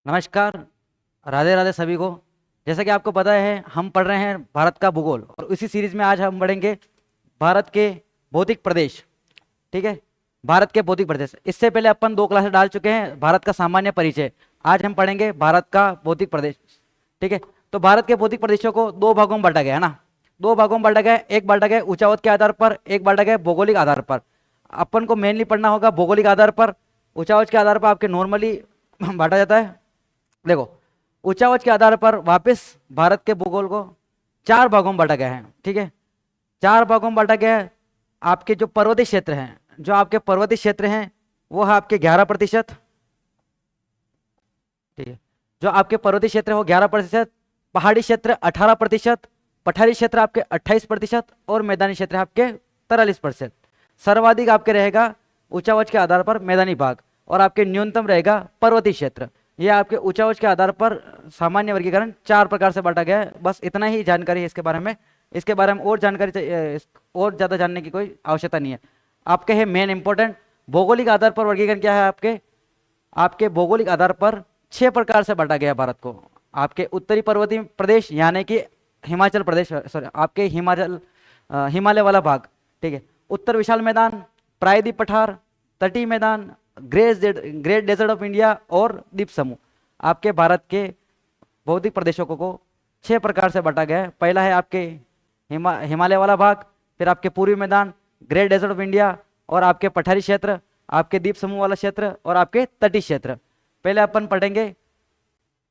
नमस्कार। राधे राधे सभी को। जैसा कि आपको पता है हम पढ़ रहे हैं भारत का भूगोल और उसी सीरीज में आज हम पढ़ेंगे भारत के भौतिक प्रदेश। ठीक है, भारत के भौतिक प्रदेश। इससे पहले अपन 2 क्लासेस डाल चुके हैं भारत का सामान्य परिचय। आज हम पढ़ेंगे भारत का भौतिक प्रदेश। ठीक है, तो भारत के भौतिक प्रदेशों को 2 भागों में बांटा गया है ना। 2 भागों में बांटा गया है। एक बांटा गया है ऊंचावत के आधार पर, एक बांटा गया है भौगोलिक आधार पर। अपन को मेनली पढ़ना होगा भौगोलिक आधार पर। ऊंचावत के आधार पर आपके नॉर्मली बांटा जाता है। देखो, ऊंचावच के आधार पर वापस भारत के भूगोल को 4 भागों में बांटा गया है। ठीक है, 4 भागों में बांटा गया है। आपके जो पर्वतीय क्षेत्र हैं, जो आपके पर्वतीय क्षेत्र हैं वो है आपके 11%। ठीक है, जो आपके पर्वतीय क्षेत्र है वो 11%, पहाड़ी क्षेत्र 18%, पठारी क्षेत्र आपके 28% और मैदानी क्षेत्र आपके 43%। सर्वाधिक आपके रहेगा ऊंचावच के आधार पर मैदानी भाग और आपके न्यूनतम रहेगा पर्वतीय क्षेत्र। यह आपके ऊंचावच के आधार पर सामान्य वर्गीकरण 4 प्रकार से बांटा गया है। बस इतना ही जानकारी है इसके बारे में। इसके बारे में और जानकारी और ज़्यादा जानने की कोई आवश्यकता नहीं है। आपके है मेन इंपॉर्टेंट भौगोलिक आधार पर वर्गीकरण क्या है। आपके भौगोलिक आधार पर 6 प्रकार से बांटा गया भारत को। आपके उत्तरी पर्वतीय प्रदेश यानी कि हिमाचल प्रदेश, सॉरी आपके हिमालय वाला भाग। ठीक है, उत्तर विशाल मैदान, प्रायद्वीप पठार, तटीय मैदान, ग्रेट डेजर्ट ऑफ इंडिया और द्वीप समूह। आपके भारत के भौतिक प्रदेशों को 6 प्रकार से बांटा गया है। पहला है आपके हिमालय वाला भाग, फिर आपके पूर्वी मैदान, ग्रेट डेजर्ट ऑफ इंडिया और आपके पठारी क्षेत्र, आपके द्वीप समूह वाला क्षेत्र और आपके तटीय क्षेत्र। पहले अपन पढ़ेंगे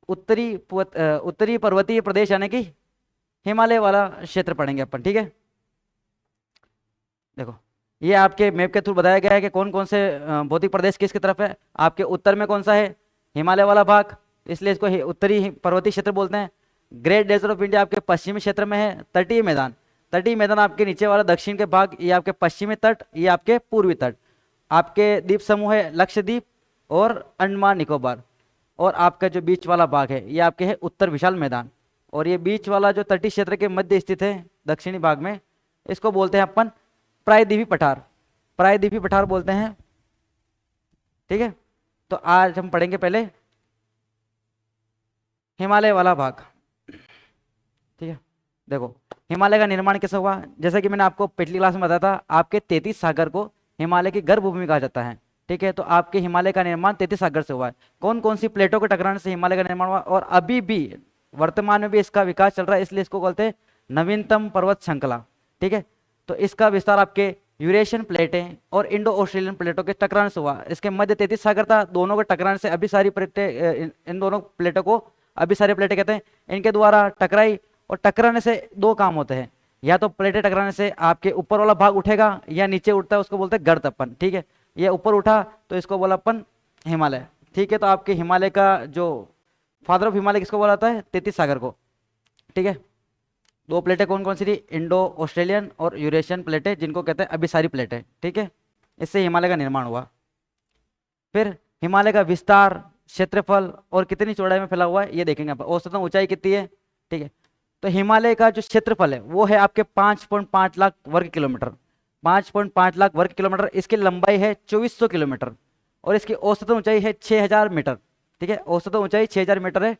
उत्तरी पर्वतीय प्रदेश यानी कि हिमालय वाला क्षेत्र पढ़ेंगे अपन। ठीक है, देखो ये आपके मैप के थ्रू बताया गया है कि कौन कौन से भौतिक प्रदेश किसकी तरफ है। आपके उत्तर में कौन सा है, हिमालय वाला भाग, इसलिए इसको उत्तरी पर्वतीय क्षेत्र बोलते हैं। ग्रेट डेजर्ट ऑफ इंडिया आपके पश्चिमी क्षेत्र में है। तटीय मैदान, तटीय मैदान आपके नीचे वाला दक्षिण के भाग, ये आपके पश्चिमी तट, ये आपके पूर्वी तट। आपके द्वीप समूह है लक्षद्वीप और अंडमान निकोबार। और आपका जो बीच वाला भाग है ये आपके है उत्तर विशाल मैदान। और ये बीच वाला जो तटीय क्षेत्र के मध्य स्थित है दक्षिणी भाग में, इसको बोलते हैं अपन प्रायद्वीपीय पठार। प्रायद्वीपीय पठार बोलते हैं। ठीक है, तो आज हम पढ़ेंगे पहले हिमालय वाला भाग। ठीक है, देखो हिमालय का निर्माण कैसे हुआ। जैसा कि मैंने आपको पिछली क्लास में बताया था, आपके 33 सागर को हिमालय की गर्भभूमि कहा जाता है। ठीक है, तो आपके हिमालय का निर्माण 33 सागर से हुआ है। कौन कौन सी प्लेटों के टकराने से हिमालय का निर्माण हुआ और अभी भी वर्तमान में भी इसका विकास चल रहा है, इसलिए इसको बोलते हैं नवीनतम पर्वत श्रृंखला। ठीक है, तो इसका विस्तार आपके यूरेशियन प्लेटें और इंडो ऑस्ट्रेलियन प्लेटों के टकराने से हुआ। इसके मध्य 33 सागर था, दोनों के टकराने से अभी सारी प्लेटें, इन दोनों प्लेटों को अभी सारी प्लेटें कहते हैं। इनके द्वारा टकराई, और टकराने से 2 काम होते हैं। या तो प्लेटें टकराने से आपके ऊपर वाला भाग उठेगा या नीचे उठता है, उसको बोलते हैं गर्त अपन। ठीक है, ये ऊपर उठा तो इसको बोला अपन हिमालय। ठीक है, तो आपके हिमालय का जो फादर ऑफ हिमालय किसको बोला जाता है, 33 सागर को। ठीक है, 2 प्लेटें कौन कौन सी थी, इंडो ऑस्ट्रेलियन और यूरेशियन प्लेटें, जिनको कहते हैं अभिसारी प्लेटें। ठीक है, इससे हिमालय का निर्माण हुआ। फिर हिमालय का विस्तार, क्षेत्रफल और कितनी चौड़ाई में फैला हुआ है ये देखेंगे। औसतन ऊंचाई कितनी है। ठीक है, तो हिमालय का जो क्षेत्रफल है वो है आपके 5.5 लाख वर्ग किलोमीटर। 5.5 लाख वर्ग किलोमीटर। इसकी लंबाई है 2400 किलोमीटर और इसकी औसतन ऊंचाई है 6000 मीटर। ठीक है, औसतन ऊंचाई 6000 मीटर है।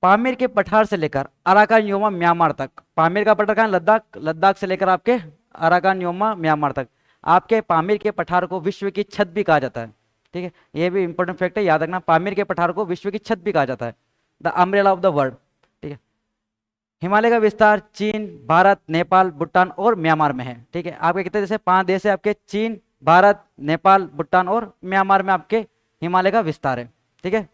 पामीर के पठार से लेकर अराकान योमा म्यांमार तक, पामीर का पठार कहाँ, लद्दाख, लद्दाख से लेकर आपके अराकान योमा म्यांमार तक, आपके पामीर के पठार को विश्व की छत भी कहा जाता है। ठीक है, ये भी इंपॉर्टेंट फैक्ट है, याद रखना। पामीर के पठार को विश्व की छत भी कहा जाता है, the umbrella of the world. ठीक है, हिमालय का विस्तार चीन, भारत, नेपाल, भूटान और म्यांमार में है। ठीक है, आपके कितने देश है, 5 देश है आपके, चीन, भारत, नेपाल, भूटान और म्यांमार में आपके हिमालय का विस्तार है। ठीक है,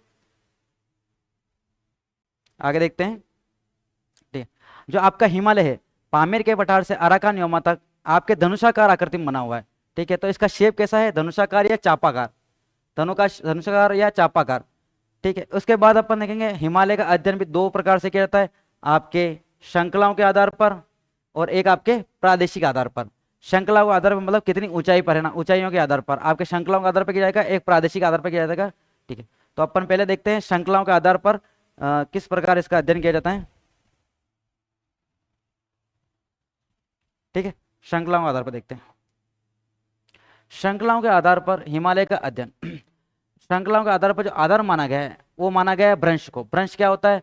आगे देखते हैं। ठीक है, जो आपका हिमालय है पामीर के पठार से अराकान योमा तक आपके धनुषाकार आकृति में बना हुआ है। ठीक है, तो इसका शेप कैसा है, धनुषाकार या चापाकार, धनुषाकार या चापाकार। ठीक है, उसके बाद अपन देखेंगे हिमालय का अध्ययन भी 2 प्रकार से किया जाता है, आपके श्रृंखलाओं के आधार पर और एक आपके प्रादेशिक आधार पर। श्रृंखलाओं के आधार पर मतलब कितनी ऊंचाई पर है ना, ऊंचाइयों के आधार पर आपके श्रृंखलाओं के आधार पर किया जाएगा, एक प्रादेशिक आधार पर किया जाएगा। ठीक है, तो अपन पहले देखते हैं श्रृंखलाओं के आधार पर किस प्रकार इसका अध्ययन किया जाता है। ठीक है, श्रृंखलाओं के आधार पर देखते हैं। श्रृंखलाओं के आधार पर हिमालय का अध्ययन। श्रृंखलाओं के आधार पर जो आधार माना गया है वो माना गया है भ्रंश को। भ्रंश क्या होता है?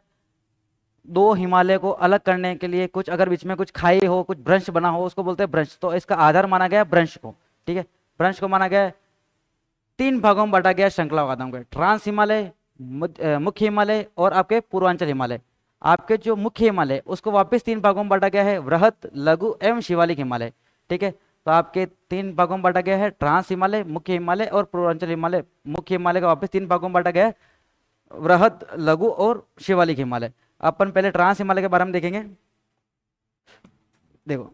दो हिमालय को अलग करने के लिए कुछ अगर बीच में कुछ खाई हो, कुछ भ्रंश बना हो, उसको बोलते हैं भ्रंश। तो इसका आधार माना गया है भ्रंश को। ठीक है, भ्रंश को माना गया है। तीन भागों में बांटा गया श्रृंखला वादम का, ट्रांस हिमालय, मुख्य हिमालय और आपके पूर्वांचल हिमालय। आपके जो मुख्य हिमालय उसको वापस तीन भागों में बांटा गया है, वृहत, लघु एवं शिवालिक हिमालय। ठीक है, तो आपके तीन भागों में बांटा गया है, ट्रांस हिमालय, मुख्य हिमालय और पूर्वांचल हिमालय। मुख्य हिमालय का वापस तीन भागों में बांटा गया है, वृहत, लघु और शिवालिक हिमालय। अपन पहले ट्रांस हिमालय के बारे में देखेंगे। देखो,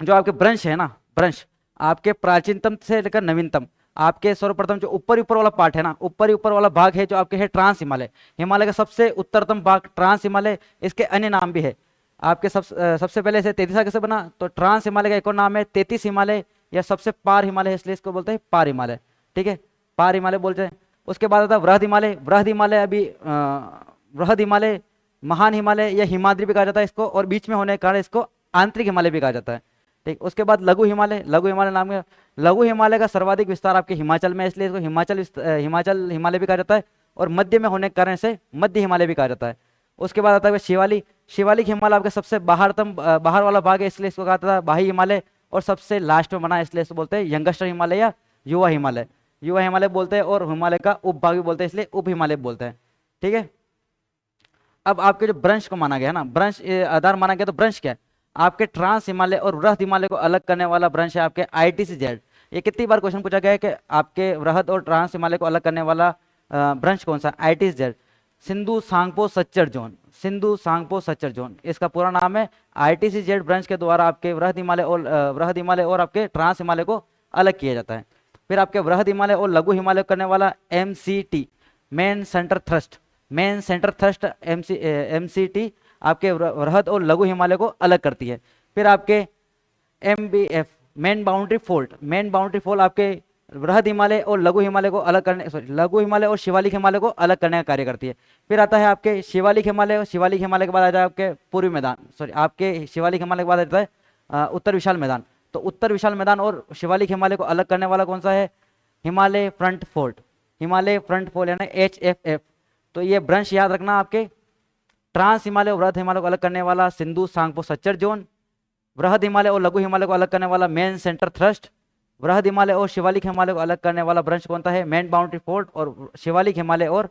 जो आपके भ्रंश है ना, भ्रंश आपके प्राचीनतम से लेकर नवीनतम, आपके सर्वप्रथम जो ऊपर ऊपर वाला पार्ट है ना, ऊपर ऊपर वाला भाग है जो आपके है ट्रांस हिमालय। हिमालय का सबसे उत्तरतम भाग ट्रांस हिमालय। इसके अन्य नाम भी है आपके। सबसे पहले से 33 कैसे बना, तो ट्रांस हिमालय का एक और नाम है 33 हिमालय या सबसे पार हिमालय है, इसलिए इसको बोलते हैं पार हिमालय। ठीक है, पार हिमालय बोलते हैं। उसके बाद आता है वृहद हिमालय। वृहद हिमालय अभी वृहद हिमालय, महान हिमालय या हिमाद्री भी कहा जाता है इसको, और बीच में होने के कारण इसको आंतरिक हिमालय भी कहा जाता है। ठीक, उसके बाद लघु हिमालय। लघु हिमालय नाम है, लघु हिमालय का सर्वाधिक विस्तार आपके हिमाचल में है, इसलिए इसको हिमाचल हिमालय भी कहा जाता है, और मध्य में होने के कारण से मध्य हिमालय भी कहा जाता है। उसके बाद आता है शिवालिक। शिवालिक हिमालय आपके सबसे बाहर वाला भाग है, इसलिए इसको कहा जाता है बाह्य हिमालय, और सबसे लास्ट में बना है, इसलिए इसको बोलते हैं यंगस्टर हिमालय या युवा हिमालय। युवा हिमालय बोलते हैं, और हिमालय का उपभाग भी बोलते हैं, इसलिए उप हिमालय बोलते हैं। ठीक है, अब आपके जो भ्रंश को माना गया है ना, भ्रंश आधार माना गया, तो भ्रंश क्या है? आपके ट्रांस हिमालय और वृहद हिमालय को अलग करने वाला भ्रंश है आपके ITCZ। ये कितनी बार क्वेश्चन पूछा गया है कि आपके वृहद और ट्रांस हिमालय को अलग करने वाला भ्रंश कौन सा? ITCZ, Sindhu Tsangpo suture zone. Sindhu Tsangpo suture zone इसका पूरा नाम है। ITCZ भ्रंश के द्वारा आपके वृहद हिमालय और आपके ट्रांस हिमालय को अलग किया जाता है। फिर आपके वृहद हिमालय और लघु हिमालय करने वाला MCT, main centre thrust. Main centre thrust MCT आपके वृहद और लघु हिमालय को अलग करती है। फिर आपके MBF, main boundary fold. Main boundary fold आपके वृहद हिमालय और लघु हिमालय को अलग करने, लघु हिमालय और शिवालिक हिमालय को अलग करने का कार्य करती है। फिर आता है आपके शिवालिक हिमालय। शिवालिक हिमालय के बाद आ जाए आपके पूर्वी मैदान, आपके शिवालिक हिमालय के बाद आता है उत्तर विशाल मैदान। तो उत्तर विशाल मैदान और शिवालिक हिमालय को अलग करने वाला कौन सा है? Himalaya front fold. Himalaya front fold यानी HFF। तो ये भ्रंश याद रखना, आपके ट्रांस हिमालय और वृहद हिमालय को अलग करने वाला सिंधु सांगपो सच्चर जोन, वृहद हिमालय और लघु हिमालय को अलग करने वाला मेन सेंटर थ्रस्ट, वृहद हिमालय और शिवालिक हिमालय को अलग करने वाला भ्रंश कौन सा है? मेन बाउंड्री फोल्ड, और शिवालिक हिमालय और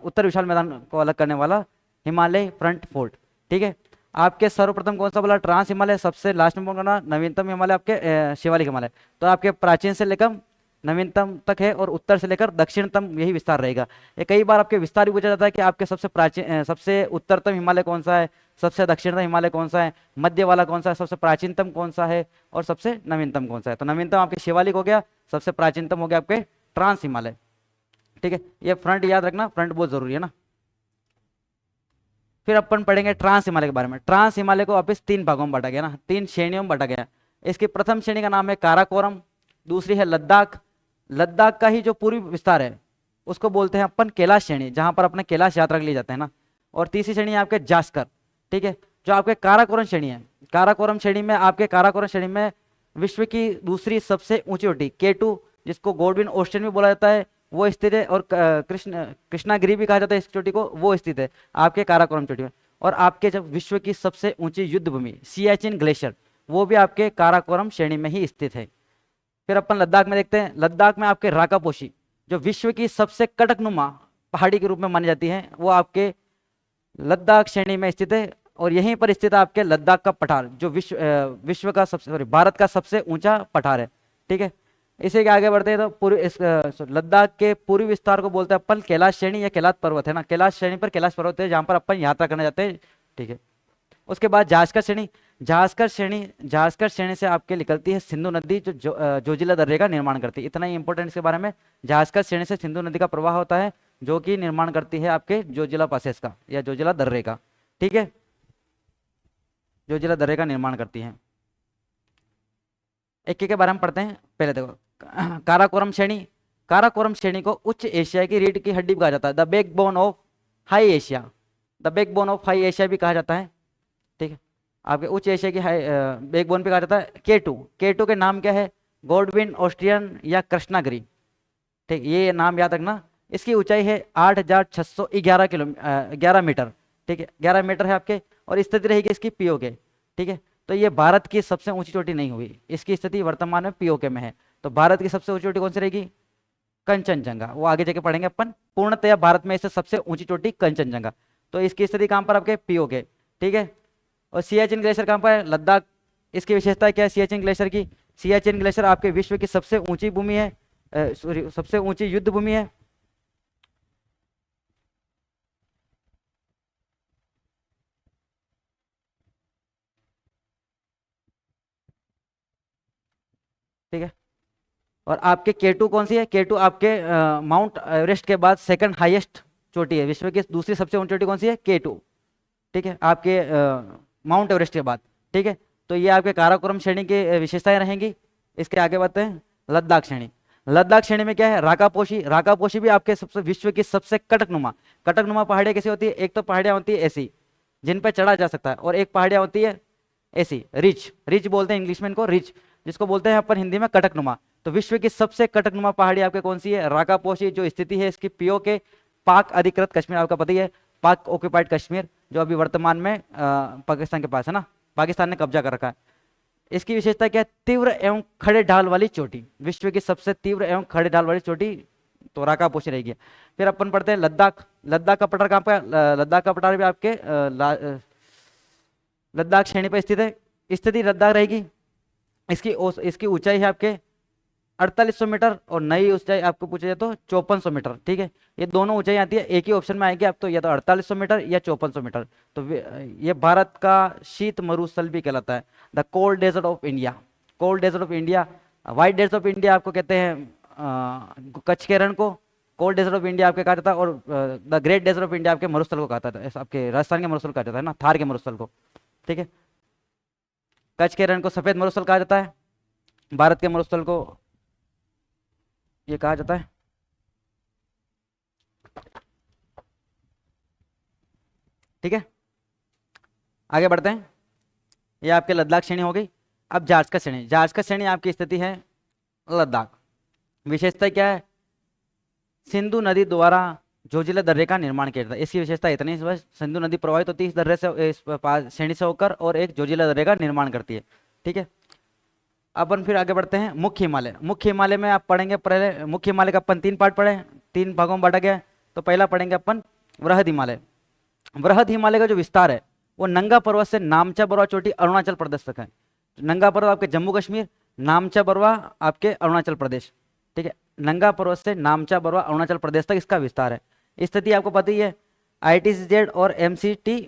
उत्तर विशाल मैदान को अलग करने वाला हिमालय फ्रंट फोल्ड। ठीक है, आपके सर्वप्रथम कौन सा बोला? ट्रांस हिमालय। सबसे लास्ट में बोलना नवीनतम हिमालय आपके शिवालिक हिमालय। तो आपके प्राचीन से लेकर नवीनतम तक है, और उत्तर से लेकर दक्षिणतम यही विस्तार रहेगा। ये कई बार आपके विस्तार भी पूछा जाता है कि आपके सबसे उत्तरतम हिमालय कौन सा है, सबसे दक्षिणतम हिमालय कौन सा है, मध्य वाला कौन सा है, सबसे प्राचीनतम कौन सा है, और सबसे नवीनतम कौन सा है। तो नवीनतम आपके शिवालिक हो गया, सबसे प्राचीनतम हो गया आपके ट्रांस हिमालय। ठीक है, ये फ्रंट याद रखना, फ्रंट बहुत जरूरी है ना। फिर अपन पढ़ेंगे ट्रांस हिमालय के बारे में। ट्रांस हिमालय को वापिस तीन भागों में बांटा गया ना, तीन श्रेणियों में बांटा गया। इसकी प्रथम श्रेणी का नाम है काराकोरम, दूसरी है लद्दाख। लद्दाख का ही जो पूर्वी विस्तार है उसको बोलते हैं अपन कैलाश श्रेणी, जहां पर अपने कैलाश यात्रा के लिए जाते हैं ना। और तीसरी श्रेणी है आपके जास्कर। ठीक है, जो आपके काराकोरम श्रेणी है, काराकोरम श्रेणी में आपके काराकोरम श्रेणी में विश्व की दूसरी सबसे ऊंची चोटी K2, जिसको गोल्डविन ओस्टिन भी बोला जाता है, वो स्थित है। और कृष्णागिरी भी कहा जाता है इस चोटी को, वो स्थित है आपके काराकोरम चोटी में। और आपके जब विश्व की सबसे ऊंची युद्ध भूमि सियाचिन ग्लेशियर, वो भी आपके काराकोरम श्रेणी में ही स्थित है। फिर अपन लद्दाख में देखते हैं। लद्दाख में आपके राकापोशी, जो विश्व की सबसे कटकनुमा पहाड़ी के रूप में मानी जाती है, वो आपके लद्दाख श्रेणी में स्थित है। और यहीं पर स्थित है आपके लद्दाख का पठार, जो विश्व का सबसे भारत का सबसे ऊंचा पठार है। ठीक है, इसे के आगे बढ़ते हैं तो लद्दाख के पूर्वी विस्तार को बोलते हैं अपन कैलाश श्रेणी या कैलाश पर्वत है ना। कैलाश श्रेणी पर कैलाश पर्वत है जहां पर अपन यात्रा करने जाते हैं। ठीक है, उसके बाद जास्कर श्रेणी। जास्कर श्रेणी से आपके निकलती है सिंधु नदी, जो जोजिला दर्रे का निर्माण करती है। इतना ही इंपॉर्टेंट इसके बारे में। जास्कर श्रेणी से सिंधु नदी का प्रवाह होता है, जो कि निर्माण करती है आपके जोजिला पासेस का या जोजिला दर्रे का। ठीक है, जोजिला दर्रे का निर्माण करती है। एक के बारे में पढ़ते हैं। पहले देखो काराकोरम श्रेणी। काराकोरम श्रेणी को उच्च एशिया की रीढ़ की हड्डी कहा जाता है, the backbone of high Asia. The backbone of high Asia भी कहा जाता है। ठीक है, आपके उच्च एशिया की बैकबोन पे कहा जाता है। K2 के नाम क्या है? गोल्डविन ऑस्ट्रियन या कृष्णागिरी। ठीक, ये नाम याद रखना। इसकी ऊंचाई है 8,611 11 मीटर। ठीक है, 11 मीटर है आपके, और स्थिति रहेगी इसकी पीओके। ठीक है, तो ये भारत की सबसे ऊंची चोटी नहीं हुई, इसकी स्थिति वर्तमान में पीओके में है। तो भारत की सबसे ऊंची चोटी कौन सी रहेगी? कंचनजंगा। वो आगे जाके पढ़ेंगे अपन। पूर्णतया भारत में इससे सबसे ऊंची चोटी कंचनजंगा। तो इसकी स्थिति कहां पर? आपके पीओके। ठीक है, और सियाचिन ग्लेशियर कहां पर है? लद्दाख। इसकी विशेषता क्या है सियाचिन ग्लेशियर की? सियाचिन ग्लेशियर आपके विश्व की सबसे ऊंची भूमि है, सॉरी सबसे ऊंची युद्ध भूमि है। ठीक है, और आपके केटू कौन सी है? केटू आपके माउंट एवरेस्ट के बाद सेकंड हाईएस्ट चोटी है। विश्व की दूसरी सबसे ऊंची चोटी कौन सी है? केटू। ठीक है, आपके माउंट एवरेस्ट के बाद। ठीक है, तो ये आपके काराकोरम श्रेणी की विशेषताएं रहेंगी। इसके आगे बढ़ते हैं, लद्दाख श्रेणी। लद्दाख श्रेणी में क्या है? राकापोशी। राकापोशी भी आपके सबसे विश्व की सबसे कटकनुमा पहाड़ियाँ कैसी होती है? एक तो पहाड़ियाँ होती है ऐसी जिन पर चढ़ा जा सकता है, और एक पहाड़ियाँ होती है ऐसी रिच, रिच बोलते हैं इंग्लिश में इनको, रिच, जिसको बोलते हैं अपन हिंदी में कटकनुमा। तो विश्व की सबसे कटकनुमा पहाड़ी आपके कौन सी है? राकापोशी, जो स्थिति है इसकी पीओ के पाक अधिकृत कश्मीर, आपका पता ही है, पाक ऑक्यूपाइड कश्मीर, जो अभी वर्तमान में पाकिस्तान के पास है ना, पाकिस्तान ने कब्जा कर रखा है। इसकी विशेषता क्या है? तीव्र एवं खड़े ढाल वाली चोटी, विश्व की सबसे तीव्र एवं खड़े ढाल वाली चोटी तो राकापोशी रहेगी। फिर अपन पढ़ते हैं लद्दाख। लद्दाख का पठार कहाँ पे? लद्दाख का पठार भी आपके लद्दाख श्रेणी पर स्थित है। स्थिति लद्दाख रहेगी। इसकी ऊंचाई है आपके 4800 मीटर, और नई ऊंचाई आपको पूछा जाए तो 5400 मीटर। ठीक है, ये दोनों ऊंचाई आती है, एक ही ऑप्शन में आएगी आप, तो या तो 4800 मीटर या 5400 मीटर। तो ये भारत का शीत मरुस्थल भी कहलाता है, the cold desert of India. Cold desert of India, white desert of India आपको कहते हैं कच्छ के रण को, कोल्ड डेजर्ट ऑफ इंडिया आपके कहा जाता है, और the great desert of India आपके मरुस्थल को कहा जाता है, आपके राजस्थान के मरुस्थल कहा जाता है ना, थार के मरुस्थल को। ठीक है, कच्छ के रण को सफेद मरुस्थल कहा जाता है, भारत के मरुस्थल को ये कहा जाता है। ठीक है, आगे बढ़ते हैं। ये आपके लद्दाख श्रेणी हो गई। अब जार्जका श्रेणी। जार्जका श्रेणी आपकी स्थिति है लद्दाख। विशेषता क्या है? सिंधु नदी द्वारा जोजिला दर्रे का निर्माण किया जाता है। इसकी विशेषता इतनी है, बस सिंधु नदी प्रवाहित होती है इस दर्रे से, इस श्रेणी से होकर, और एक जोजिला दर्रे का निर्माण करती है। ठीक है, अपन फिर आगे बढ़ते हैं। मुख्य हिमालय। मुख्य हिमालय में आप पढ़ेंगे, पहले मुख्य हिमालय का अपन 3 पार्ट पढ़े, 3 भागों में बांटा गया है। तो पहला पढ़ेंगे अपन वृहद हिमालय। वृहद हिमालय का जो विस्तार है वो नंगा पर्वत से नामचा बरवा चोटी अरुणाचल प्रदेश तक है। नंगा पर्वत आपके जम्मू कश्मीर, नामचा बरवा आपके अरुणाचल प्रदेश। ठीक है, नंगा पर्वत से नामचा बरवा अरुणाचल प्रदेश तक इसका विस्तार है। स्थिति आपको पता ही है, ITCZ और MCT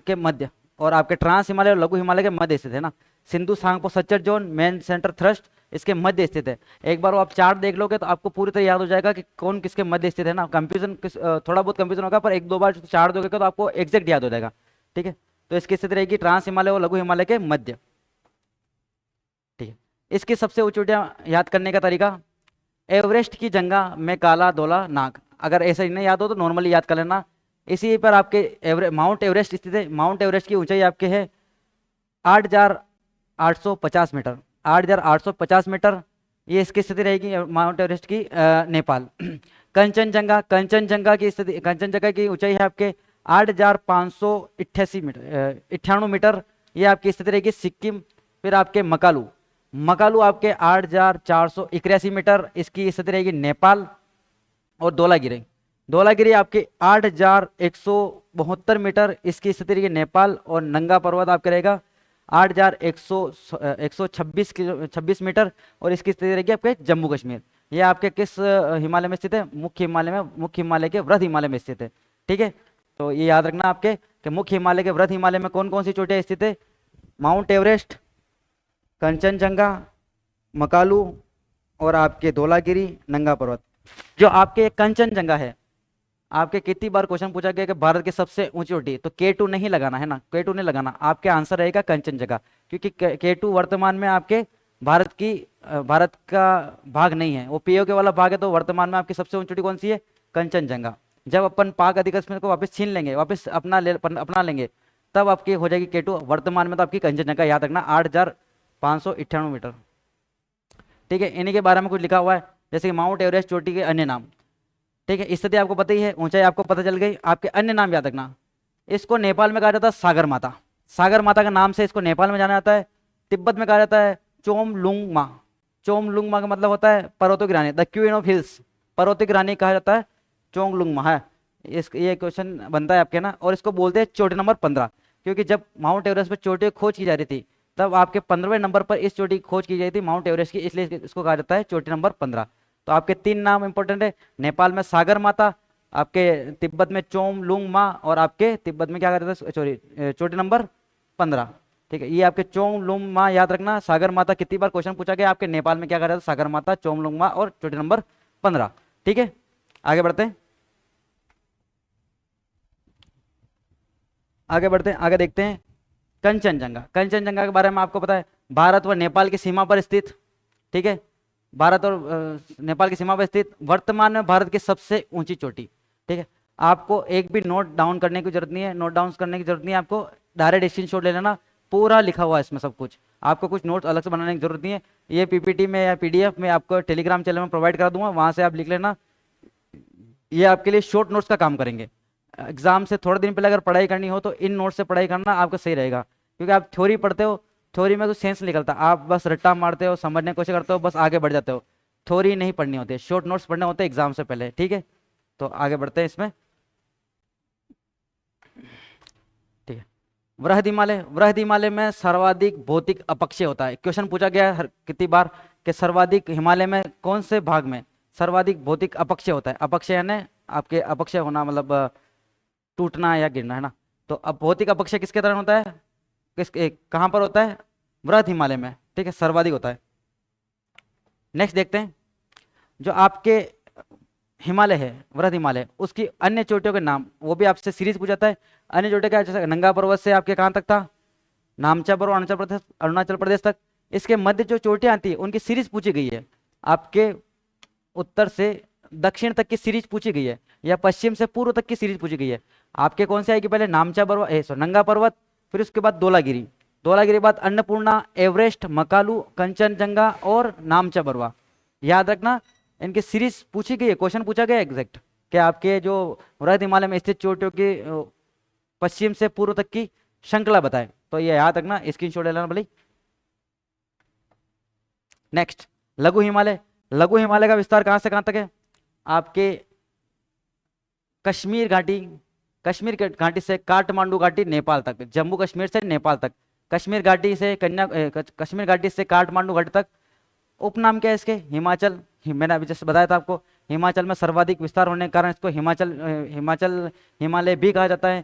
के मध्य, और आपके ट्रांस हिमालय और लघु हिमालय के मध्य स्थित है ना। Sindhu Tsangpo suture zone, main centre thrust इसके मध्य स्थित है। एक बार वो आप चार्ट देख लोगे तो आपको पूरी तरह याद हो जाएगा कि कौन किसके मध्य स्थित है ना। कंफ्यूजन थोड़ा बहुत कंफ्यूजन होगा, पर 1-2 बार चार्ट दोगे तो आपको एग्जैक्ट याद हो जाएगा। ठीक है, तो इसकी स्थिति रहेगी ट्रांस हिमालय और लघु हिमालय के मध्य। ठीक है, इसकी सबसे ऊंची चोटियां याद करने का तरीका, एवरेस्ट की जंगा में काला धोला नाग, अगर ऐसा ही नहीं याद हो तो नॉर्मली याद कर लेना। इसी पर आपके माउंट एवरेस्ट स्थित है। माउंट एवरेस्ट की ऊंचाई आपके है 8,850 मीटर, 8,850 मीटर। ये इसकी स्थिति रहेगी माउंट एवरेस्ट की, नेपाल। कंचनजंगा, कंचनजंगा की स्थिति, कंचनजंगा की ऊंचाई है आपके 8,588 मीटर, 98 मीटर। ये आपकी स्थिति रहेगी सिक्किम। फिर आपके मकालू, मकालू आपके 8,481 मीटर, इसकी स्थिति रहेगी नेपाल। और धौलागिरी, धौलागिरी आपके 8,172 मीटर, इसकी स्थिति रहेगी नेपाल। और नंगा पर्वत आपका रहेगा 8,126 मीटर, और इसकी स्थिति रहेगी आपके जम्मू कश्मीर। ये आपके किस हिमालय में स्थित है? मुख्य हिमालय में, मुख्य हिमालय के वृहद हिमालय में स्थित है। ठीक है, तो ये याद रखना आपके कि मुख्य हिमालय के वृहद हिमालय में कौन कौन सी चोटियां स्थित है? माउंट एवरेस्ट, कंचनजंगा, मकालू, और आपके धौलागिरी, नंगा पर्वत। जो आपके कंचनजंगा है, आपके कितनी बार क्वेश्चन पूछा गया कि भारत की सबसे ऊंची चोटी, तो K2 नहीं लगाना है ना, K2 नहीं लगाना, आपके आंसर रहेगा कंचनजंगा, क्योंकि K2 वर्तमान में आपके भारत का भाग नहीं है, वो पीओके वाला भाग है। तो वर्तमान में आपकी सबसे ऊंची चोटी कौन सी है? कंचनजंगा। जब अपन पाक अधिकृत कश्मीर को वापस छीन लेंगे, वापस अपना लेंगे, तब आपकी हो जाएगी K2। वर्तमान में तो आपकी कंचनजंगा, याद रखना 8,598 मीटर। ठीक है, इन्हीं के बारे में कुछ लिखा हुआ है, जैसे कि माउंट एवरेस्ट चोटी के अन्य नाम। ठीक है, स्थिति आपको पता ही है, ऊंचाई आपको पता चल गई। आपके अन्य नाम याद रखना। इसको नेपाल में कहा जाता है सागर माता। सागर माता का नाम से इसको नेपाल में जाना जाता है। तिब्बत में कहा जाता है चोमलुंगमा। चोमलुंगमा का मतलब होता है पर्वतों की रानी, द क्वीन ऑफ हिल्स। पर्वतों की रानी कहा जाता है चोंगलुंगमा है। इस ये क्वेश्चन बनता है आपके ना। और इसको बोलते हैं चोटी नंबर 15, क्योंकि जब माउंट एवरेस्ट पर चोटी की खोज की जा रही थी तब आपके 15वें नंबर पर इस चोटी की खोज की गई थी माउंट एवरेस्ट की, इसलिए इसको कहा जाता है चोटी नंबर 15। तो आपके 3 नाम इंपॉर्टेंट है, नेपाल में सागर माता, आपके तिब्बत में चोमलुंग माँ, और आपके तिब्बत में क्या कहते हैं, सॉरी, चोटी नंबर 15। ठीक है, ये आपके चोमलुंग माँ याद रखना। सागर माता कितनी बार क्वेश्चन पूछा गया, आपके नेपाल में क्या कहते हैं, सागर माता, चोमलुंग माँ और चोटी नंबर 15। ठीक है, आगे बढ़ते हैं। आगे बढ़ते हैं, आगे देखते हैं कंचनजंगा। कंचनजंगा के बारे में आपको पता है, भारत व नेपाल की सीमा पर स्थित, ठीक है, भारत और नेपाल की सीमा पर स्थित वर्तमान में भारत की सबसे ऊंची चोटी। ठीक है, आपको एक भी नोट डाउन करने की जरूरत नहीं है, नोट डाउन करने की जरूरत नहीं है, आपको डायरेक्ट स्क्रीनशॉट ले लेना, पूरा लिखा हुआ है इसमें सब कुछ, आपको कुछ नोट्स अलग से बनाने की जरूरत नहीं है। ये पीपीटी में या पीडीएफ में आपको टेलीग्राम चैनल में प्रोवाइड करा दूंगा, वहां से आप लिख लेना। ये आपके लिए शॉर्ट नोट्स का काम करेंगे। एग्जाम से थोड़े दिन पहले अगर पढ़ाई करनी हो तो इन नोट से पढ़ाई करना आपको सही रहेगा, क्योंकि आप थ्योरी पढ़ते हो, थ्योरी में कुछ सेंस निकलता, आप बस रट्टा मारते हो, समझने की कोशिश करते हो, बस आगे बढ़ जाते हो। थ्योरी नहीं पढ़नी होती है, शॉर्ट नोट्स पढ़ने होते हैं एग्जाम से पहले। ठीक है, तो आगे बढ़ते हैं इसमें। ठीक है, वृहद हिमालय। वृहद हिमालय में सर्वाधिक भौतिक अपक्षय होता है। क्वेश्चन पूछा गया है कितनी बार कि सर्वाधिक हिमालय में कौन से भाग में सर्वाधिक भौतिक अपक्षय होता है। अपक्षय यानी आपके अपक्षय होना मतलब टूटना या गिरना, है ना। तो अब भौतिक अपक्षय किसके दौरान होता है, कहां पर होता है, वृहद हिमालय में। ठीक है, सर्वाधिक होता है। नेक्स्ट देखते हैं, जो आपके हिमालय है, वृहद हिमालय, उसकी अन्य चोटियों के नाम, वो भी आपसे सीरीज पूछाता है। अन्य चोटियों का जैसे नंगा पर्वत से आपके कहां तक था, नामचा पर्वत, अरुणाचल प्रदेश तक। इसके मध्य जो चोटियां आती है उनकी सीरीज पूछी गई है। आपके उत्तर से दक्षिण तक की सीरीज पूछी गई है, या पश्चिम से पूर्व तक की सीरीज पूछी गई है। आपके कौन से आएगी, पहले नामचा पर्वत, नंगा पर्वत, फिर उसके बाद धौलागिरी, धौलागिरी बाद अन्नपूर्णा, एवरेस्ट, मकालू, कंचनजंगा और नामचा पर्वत। याद रखना, इनकी सीरीज पूछी गई है, क्वेश्चन पूछा गया एग्जैक्ट कि आपके जो वृहद हिमालय में स्थित चोटियों की पश्चिम से पूर्व तक की श्रृंखला बताए। तो ये याद रखना, स्क्रीनशॉट ले लेना भले। नेक्स्ट, लघु हिमालय। लघु हिमालय का विस्तार कहां से कहां तक है, आपके कश्मीर घाटी, कश्मीर घाटी से काठमांडू घाटी नेपाल तक, जम्मू कश्मीर से नेपाल तक, कश्मीर घाटी से कश्मीर घाटी से काठमांडू घाटी तक। उपनाम क्या है इसके, हिमाचल। मैंने अभी जैसे बताया था आपको, हिमाचल में सर्वाधिक विस्तार होने के कारण इसको हिमाचल हिमालय भी कहा जाता है।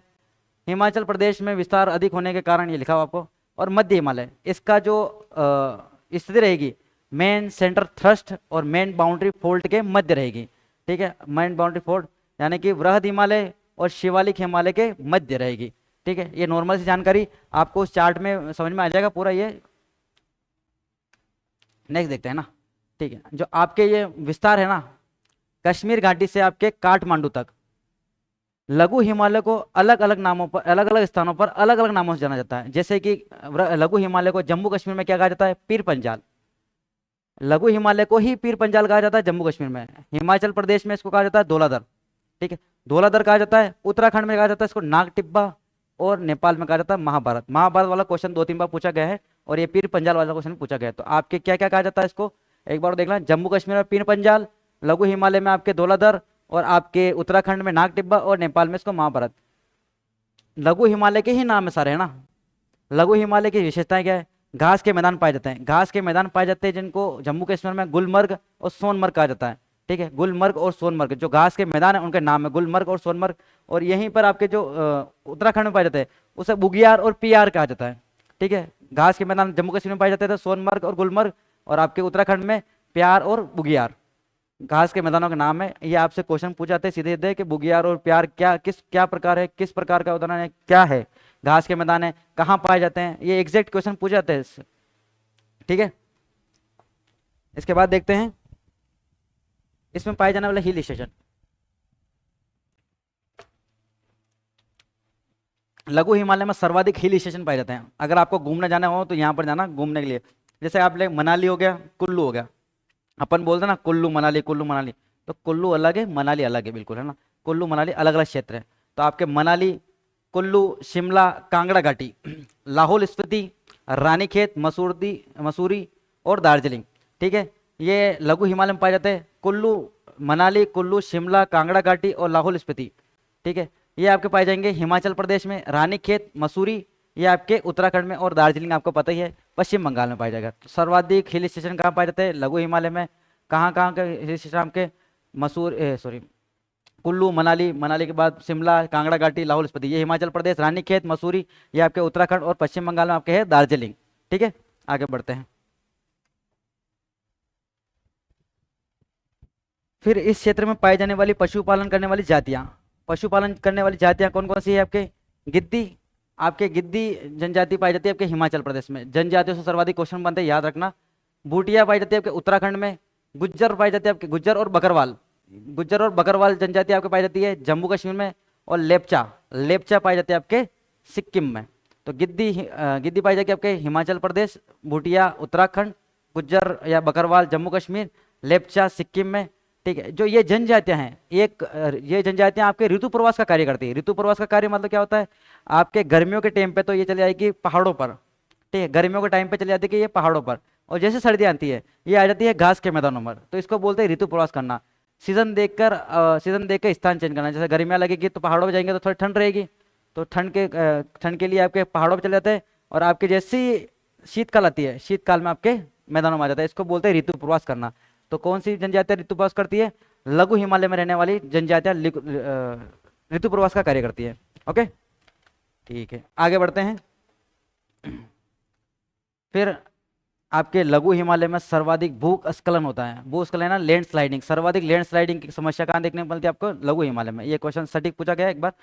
हिमाचल प्रदेश में विस्तार अधिक होने के कारण ये लिखा हुआ आपको। और मध्य हिमालय, इसका जो स्थिति रहेगी मेन सेंटर थ्रस्ट और मेन बाउंड्री फोल्ड के मध्य रहेगी। ठीक है, मेन बाउंड्री फोल्ड यानी कि वृहद हिमालय और शिवालिक हिमालय के मध्य रहेगी। ठीक है, ये नॉर्मल सी जानकारी आपको उस चार्ट में समझ में आ जाएगा पूरा ये। नेक्स्ट देखते हैं ना। ठीक है, जो आपके ये विस्तार है ना, कश्मीर घाटी से आपके काठमांडू तक, लघु हिमालय को अलग अलग नामों पर, अलग अलग स्थानों पर अलग अलग नामों से जाना जाता है। जैसे कि लघु हिमालय को जम्मू कश्मीर में क्या कहा जाता है, पीर पंजाल। लघु हिमालय को ही पीर पंजाल कहा जाता है जम्मू कश्मीर में। हिमाचल प्रदेश में इसको कहा जाता है धौलाधर। ठीक है, धौलाधर कहा जाता है। उत्तराखंड में कहा जाता है इसको नाग टिब्बा, और नेपाल में कहा जाता है महाभारत। महाभारत वाला क्वेश्चन 2-3 बार पूछा गया है, और ये पीर पंजाल वाला क्वेश्चन पूछा गया है। तो आपके क्या क्या कहा जाता है इसको, एक बार देख लें। जम्मू कश्मीर में पीर पंजाल, लघु हिमालय में आपके धौलाधर, और आपके उत्तराखंड में नाग टिब्बा, और नेपाल में इसको महाभारत। लघु हिमालय के ही नाम है सारे, है ना। लघु हिमालय की विशेषताएं क्या है, घास के मैदान पाए जाते हैं। घास के मैदान पाए जाते हैं जिनको जम्मू कश्मीर में गुलमर्ग और सोनमर्ग कहा जाता है। ठीक है, गुलमर्ग और सोनमर्ग जो घास के मैदान है उनके नाम है गुलमर्ग और सोनमर्ग। और यहीं पर आपके जो उत्तराखंड में पाए जाते हैं उसे बुगियार और पियार कहा जाता है। ठीक है, घास के मैदान जम्मू कश्मीर में पाए जाते थे सोनमर्ग और गुलमर्ग, और आपके उत्तराखंड में प्यार और बुगियार घास के मैदानों के नाम है। ये आपसे क्वेश्चन पूछ जाते हैं सीधे सीधे कि बुगियार और प्यार क्या प्रकार है, किस प्रकार का उदाहरण है, क्या है, घास के मैदान है, कहाँ पाए जाते हैं, ये एग्जैक्ट क्वेश्चन पूछ जाते हैं इससे। ठीक है, इसके बाद देखते हैं इसमें पाए जाने वाले हिल स्टेशन। लघु हिमालय में सर्वाधिक हिल स्टेशन पाए जाते हैं। अगर आपको घूमने जाना हो तो यहाँ पर जाना घूमने के लिए। जैसे आप ले मनाली हो गया, कुल्लू हो गया, अपन बोलते हैं ना कुल्लू मनाली कुल्लू मनाली, तो कुल्लू अलग है, मनाली अलग है, बिल्कुल है ना। कुल्लू मनाली अलग अलग क्षेत्र है। तो आपके मनाली, कुल्लू, शिमला, कांगड़ा घाटी, लाहौल स्पीति, रानीखेत, मसूरी और दार्जिलिंग, ठीक है, ये लघु हिमालय में पाए जाते हैं। कुल्लू, मनाली, कुल्लू, शिमला, कांगड़ा घाटी और लाहौल स्पीति, ठीक है, ये आपके पाए जाएंगे हिमाचल प्रदेश में। रानीखेत, मसूरी ये आपके उत्तराखंड में, और दार्जिलिंग आपको पता ही है पश्चिम बंगाल में पाया जाएगा। तो सर्वाधिक हिल स्टेशन कहाँ पाए जाते हैं लघु हिमालय में? कहाँ कहाँ के हिल स्टेशन आपके? सॉरी, कुल्लू, मनाली, मनाली के बाद शिमला, कांगड़ा घाटी, लाहौल स्पीति ये हिमाचल प्रदेश, रानीखेत, मसूरी ये आपके उत्तराखंड, और पश्चिम बंगाल में आपके है दार्जिलिंग, ठीक है। आगे बढ़ते हैं। फिर इस क्षेत्र में पाई जाने वाली पशुपालन करने वाली जातियां, पशुपालन करने वाली जातियां कौन कौन सी है आपके? गिद्दी, आपके गिद्दी जनजाति पाई जाती है आपके हिमाचल प्रदेश में। जनजातियों से सर्वाधिक क्वेश्चन बनते हैं, याद रखना। बूटिया पाई जाती है आपके उत्तराखंड में। गुज्जर पाई जाती है आपके, गुज्जर और बकरवाल, गुज्जर और बकरवाल जनजाति आपके पाई जाती है जम्मू कश्मीर में। और लेपचा, लेपचा पाई जाती है आपके सिक्किम में। तो गिद्दी पाई जाती है आपके हिमाचल प्रदेश, भूटिया उत्तराखंड, गुज्जर या बकरवाल जम्मू कश्मीर, लेपचा सिक्किम में, ठीक है। जो ये जनजातियां हैं, ये जनजातियां आपके ऋतु प्रवास का कार्य करती है। ऋतु प्रवास का कार्य मतलब क्या होता है? आपके गर्मियों के टाइम पे तो ये चली जाएगी पहाड़ों पर, ठीक है, गर्मियों के टाइम पे चली जाती है कि ये पहाड़ों पर, और जैसे सर्दियाँ आती है ये आ जाती है घास के मैदानों पर। तो इसको बोलते हैं ऋतु प्रवास करना। सीजन देखकर स्थान चेंज करना। जैसे गर्मियाँ लगेगी तो पहाड़ों पर जाएंगे तो थोड़ी ठंड रहेगी, तो ठंड के लिए आपके पहाड़ों पर चले जाते हैं। और आपके जैसी शीतकाल आती है, शीतकाल में आपके मैदानों में आ जाता है। इसको बोलते हैं ऋतु प्रवास करना। तो कौन सी जनजातियां ऋतु प्रवास करती है? लघु हिमालय में रहने वाली जनजातियां ऋतु प्रवास का कार्य करती है। ओके, ठीक है, आगे बढ़ते हैं। फिर आपके लघु हिमालय में सर्वाधिक भूस्खलन होता है। भूस्खलन है ना, लैंड स्लाइडिंग। सर्वाधिक लैंड स्लाइडिंग की समस्या कहाँ देखने को मिलती है आपको? लघु हिमालय में। ये क्वेश्चन सटीक पूछा गया एक बार।